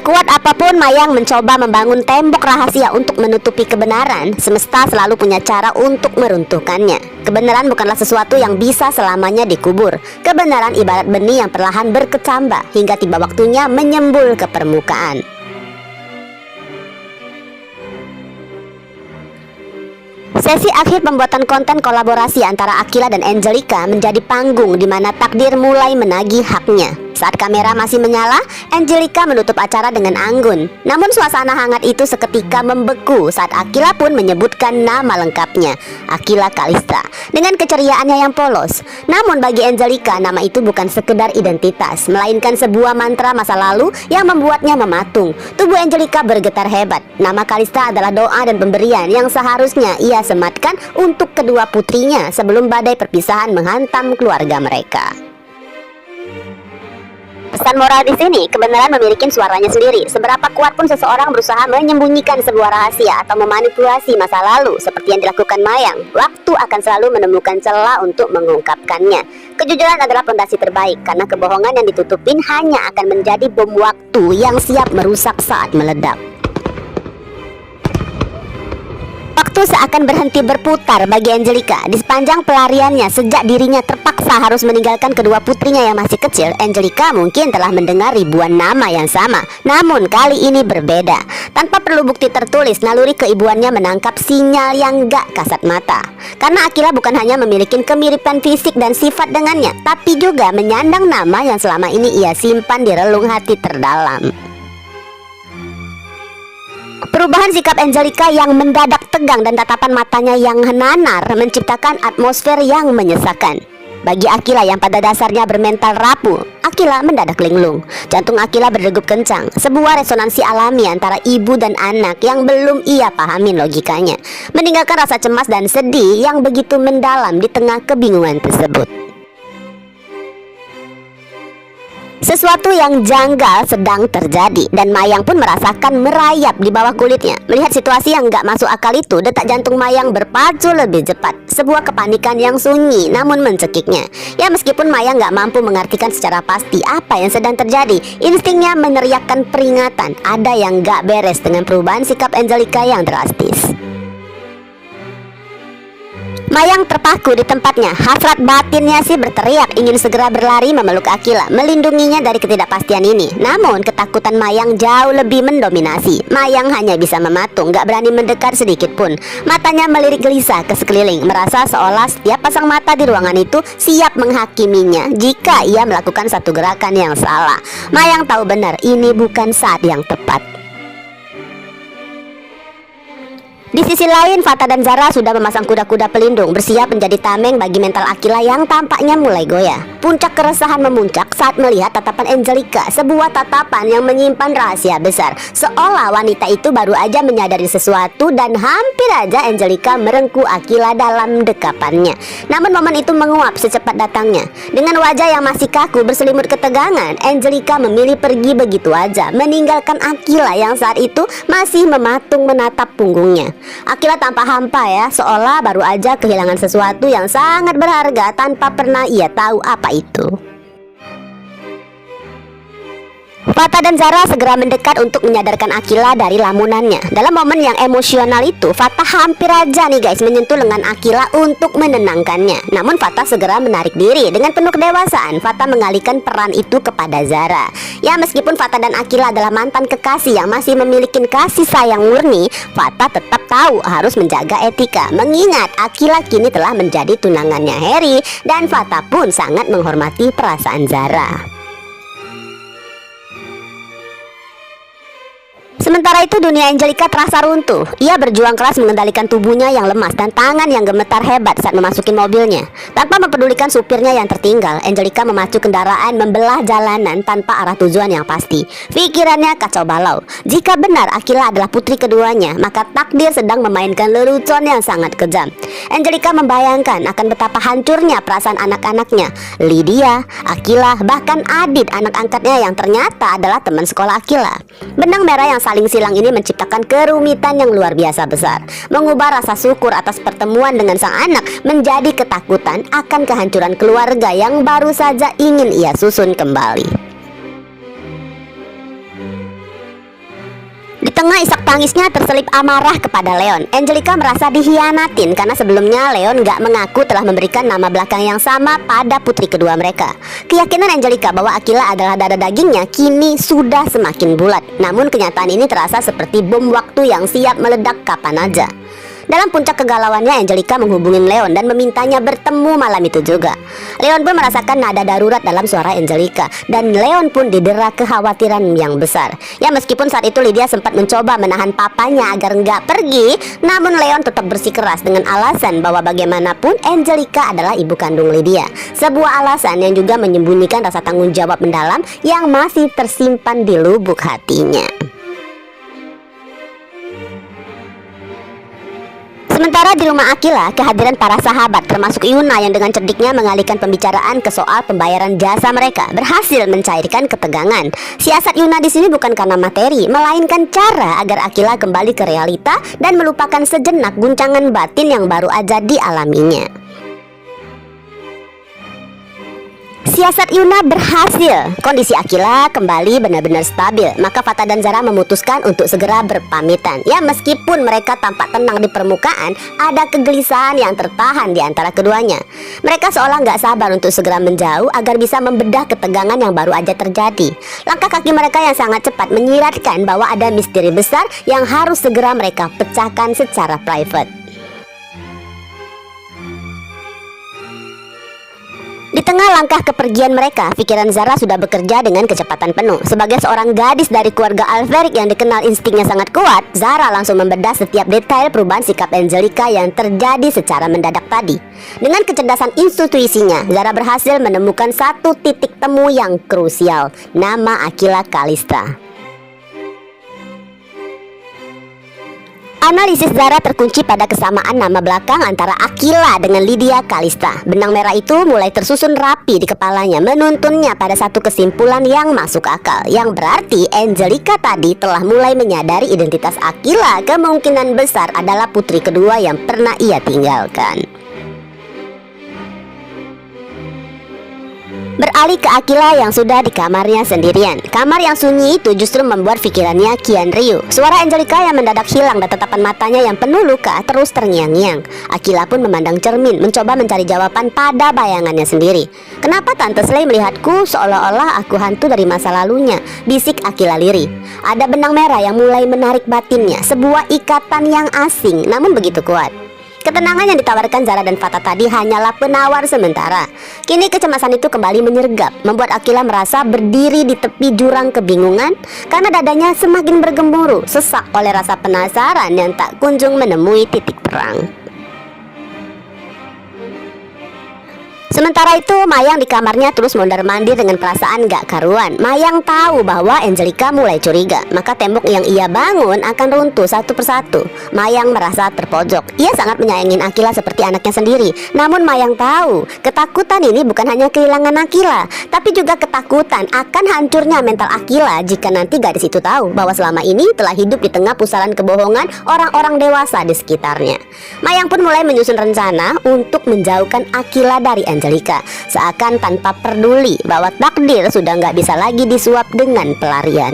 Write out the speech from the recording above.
Sekuat apapun Mayang mencoba membangun tembok rahasia untuk menutupi kebenaran, semesta selalu punya cara untuk meruntuhkannya. Kebenaran bukanlah sesuatu yang bisa selamanya dikubur. Kebenaran ibarat benih yang perlahan berkecambah hingga tiba waktunya menyembul ke permukaan. Sesi akhir pembuatan konten kolaborasi antara Akila dan Angelica menjadi panggung di mana takdir mulai menagih haknya. Saat kamera masih menyala, Angelica menutup acara dengan anggun. Namun suasana hangat itu seketika membeku saat Akila pun menyebutkan nama lengkapnya, Akila Kalista, dengan keceriaannya yang polos. Namun bagi Angelica, nama itu bukan sekedar identitas, melainkan sebuah mantra masa lalu yang membuatnya mematung. Tubuh Angelica bergetar hebat. Nama Kalista adalah doa dan pemberian yang seharusnya ia sematkan untuk kedua putrinya sebelum badai perpisahan menghantam keluarga mereka. Pesan moral di sini, kebenaran memiliki suaranya sendiri. Seberapa kuat pun seseorang berusaha menyembunyikan sebuah rahasia atau memanipulasi masa lalu seperti yang dilakukan Mayang, waktu akan selalu menemukan celah untuk mengungkapkannya. Kejujuran adalah pondasi terbaik karena kebohongan yang ditutupin hanya akan menjadi bom waktu yang siap merusak saat meledak. Waktu seakan berhenti berputar bagi Angelica. Di sepanjang pelariannya sejak dirinya terpaksa harus meninggalkan kedua putrinya yang masih kecil, Angelica mungkin telah mendengar ribuan nama yang sama. Namun kali ini berbeda. Tanpa perlu bukti tertulis, naluri keibuannya menangkap sinyal yang gak kasat mata. Karena Akila bukan hanya memiliki kemiripan fisik dan sifat dengannya, tapi juga menyandang nama yang selama ini ia simpan di relung hati terdalam. Perubahan sikap Angelica yang mendadak tegang dan tatapan matanya yang nanar menciptakan atmosfer yang menyesakan. Bagi Akila yang pada dasarnya bermental rapuh, Akila mendadak linglung. Jantung Akila berdegup kencang, sebuah resonansi alami antara ibu dan anak yang belum ia pahamin logikanya, meninggalkan rasa cemas dan sedih yang begitu mendalam di tengah kebingungan tersebut. Sesuatu yang janggal sedang terjadi dan Mayang pun merasakan merayap di bawah kulitnya. Melihat situasi yang gak masuk akal itu, detak jantung Mayang berpacu lebih cepat. Sebuah kepanikan yang sunyi namun mencekiknya. Ya meskipun Mayang gak mampu mengartikan secara pasti apa yang sedang terjadi, instingnya meneriakkan peringatan. Ada yang gak beres dengan perubahan sikap Angelica yang drastis. Mayang terpaku di tempatnya. Hasrat batinnya sih berteriak ingin segera berlari memeluk Akila, melindunginya dari ketidakpastian ini. Namun ketakutan Mayang jauh lebih mendominasi. Mayang hanya bisa mematung, gak berani mendekat sedikit pun. Matanya melirik gelisah ke sekeliling, merasa seolah setiap pasang mata di ruangan itu siap menghakiminya jika ia melakukan satu gerakan yang salah. Mayang tahu benar ini bukan saat yang tepat. Di sisi lain, Fata dan Zara sudah memasang kuda-kuda pelindung, bersiap menjadi tameng bagi mental Akila yang tampaknya mulai goyah. Puncak keresahan memuncak saat melihat tatapan Angelica, sebuah tatapan yang menyimpan rahasia besar. Seolah wanita itu baru aja menyadari sesuatu dan hampir aja Angelica merengkuh Akila dalam dekapannya. Namun momen itu menguap secepat datangnya. Dengan wajah yang masih kaku berselimut ketegangan, Angelica memilih pergi begitu aja, meninggalkan Akila yang saat itu masih mematung menatap punggungnya. Akila tampak hampa ya, seolah baru aja kehilangan sesuatu yang sangat berharga tanpa pernah ia tahu apa itu. Fata dan Zara segera mendekat untuk menyadarkan Akila dari lamunannya. Dalam momen yang emosional itu, Fata hampir aja nih guys menyentuh lengan Akila untuk menenangkannya. Namun Fata segera menarik diri. Dengan penuh kedewasaan, Fata mengalihkan peran itu kepada Zara. Ya meskipun Fata dan Akila adalah mantan kekasih yang masih memiliki kasih sayang murni, Fata tetap tahu harus menjaga etika. Mengingat Akila kini telah menjadi tunangannya Harry dan Fata pun sangat menghormati perasaan Zara. Sementara itu dunia Angelica terasa runtuh. Ia berjuang keras mengendalikan tubuhnya yang lemas dan tangan yang gemetar hebat saat memasuki mobilnya. Tanpa mempedulikan supirnya yang tertinggal, Angelica memacu kendaraan membelah jalanan tanpa arah tujuan yang pasti. Pikirannya kacau balau. Jika benar Akila adalah putri keduanya, maka takdir sedang memainkan lelucon yang sangat kejam. Angelica membayangkan akan betapa hancurnya perasaan anak-anaknya, Lydia, Akila, bahkan Adit anak angkatnya yang ternyata adalah teman sekolah Akila. Benang merah yang saling silang ini menciptakan kerumitan yang luar biasa besar, mengubah rasa syukur atas pertemuan dengan sang anak menjadi ketakutan akan kehancuran keluarga yang baru saja ingin ia susun kembali. tengah isak tangisnya terselip amarah kepada Leon. Angelica merasa dikhianatin karena sebelumnya Leon gak mengaku telah memberikan nama belakang yang sama pada putri kedua mereka. Keyakinan Angelica bahwa Aquila adalah darah dagingnya kini sudah semakin bulat. Namun kenyataan ini terasa seperti bom waktu yang siap meledak kapan aja. Dalam puncak kegalauannya, Angelica menghubungi Leon dan memintanya bertemu malam itu juga. Leon pun merasakan nada darurat dalam suara Angelica, dan Leon pun didera kekhawatiran yang besar. Ya, meskipun saat itu Lydia sempat mencoba menahan papanya agar nggak pergi, namun Leon tetap bersikeras dengan alasan bahwa bagaimanapun Angelica adalah ibu kandung Lydia. Sebuah alasan yang juga menyembunyikan rasa tanggung jawab mendalam yang masih tersimpan di lubuk hatinya. Sementara di rumah Aquila, kehadiran para sahabat termasuk Yuna yang dengan cerdiknya mengalihkan pembicaraan ke soal pembayaran jasa mereka berhasil mencairkan ketegangan. Siasat Yuna di sini bukan karena materi, melainkan cara agar Aquila kembali ke realita dan melupakan sejenak guncangan batin yang baru aja dialaminya. Siasat Yuna berhasil. Kondisi Aquila kembali benar-benar stabil. Maka Fata dan Zara memutuskan untuk segera berpamitan. Ya, meskipun mereka tampak tenang di permukaan, ada kegelisahan yang tertahan di antara keduanya. Mereka seolah nggak sabar untuk segera menjauh agar bisa membedah ketegangan yang baru aja terjadi. Langkah kaki mereka yang sangat cepat menyiratkan bahwa ada misteri besar yang harus segera mereka pecahkan secara private. Di tengah langkah kepergian mereka, pikiran Zara sudah bekerja dengan kecepatan penuh. Sebagai seorang gadis dari keluarga Alveric yang dikenal instingnya sangat kuat, Zara langsung membedah setiap detail perubahan sikap Angelica yang terjadi secara mendadak tadi. Dengan kecerdasan intuisinya, Zara berhasil menemukan satu titik temu yang krusial, nama Aquila Calista. Analisis Zara terkunci pada kesamaan nama belakang antara Aquila dengan Lydia Calista. Benang merah itu mulai tersusun rapi di kepalanya, menuntunnya pada satu kesimpulan yang masuk akal, yang berarti Angelica tadi telah mulai menyadari identitas Aquila kemungkinan besar adalah putri kedua yang pernah ia tinggalkan. Beralih ke Aquila yang sudah di kamarnya sendirian. Kamar yang sunyi itu justru membuat pikirannya kian riuh. Suara Angelica yang mendadak hilang dan tatapan matanya yang penuh luka terus terngiang-ngiang. Aquila pun memandang cermin, mencoba mencari jawaban pada bayangannya sendiri. "Kenapa Tante Slay melihatku seolah-olah aku hantu dari masa lalunya?" bisik Aquila lirih. Ada benang merah yang mulai menarik batinnya, sebuah ikatan yang asing namun begitu kuat. Ketenangan yang ditawarkan Zara dan Fata tadi hanyalah penawar sementara. Kini kecemasan itu kembali menyergap, membuat Aquila merasa berdiri di tepi jurang kebingungan karena dadanya semakin bergemuruh, sesak oleh rasa penasaran yang tak kunjung menemui titik terang. Sementara itu, Mayang di kamarnya terus mondar-mandir dengan perasaan gak karuan. Mayang tahu bahwa Angelica mulai curiga, maka tembok yang ia bangun akan runtuh satu persatu. Mayang merasa terpojok. Ia sangat menyayangi Aquila seperti anaknya sendiri. Namun Mayang tahu, ketakutan ini bukan hanya kehilangan Aquila, tapi juga ketakutan akan hancurnya mental Aquila jika nanti gadis itu tahu bahwa selama ini telah hidup di tengah pusaran kebohongan orang-orang dewasa di sekitarnya. Mayang pun mulai menyusun rencana untuk menjauhkan Aquila dari Angelica, seakan tanpa peduli bahwa takdir sudah nggak bisa lagi disuap dengan pelarian.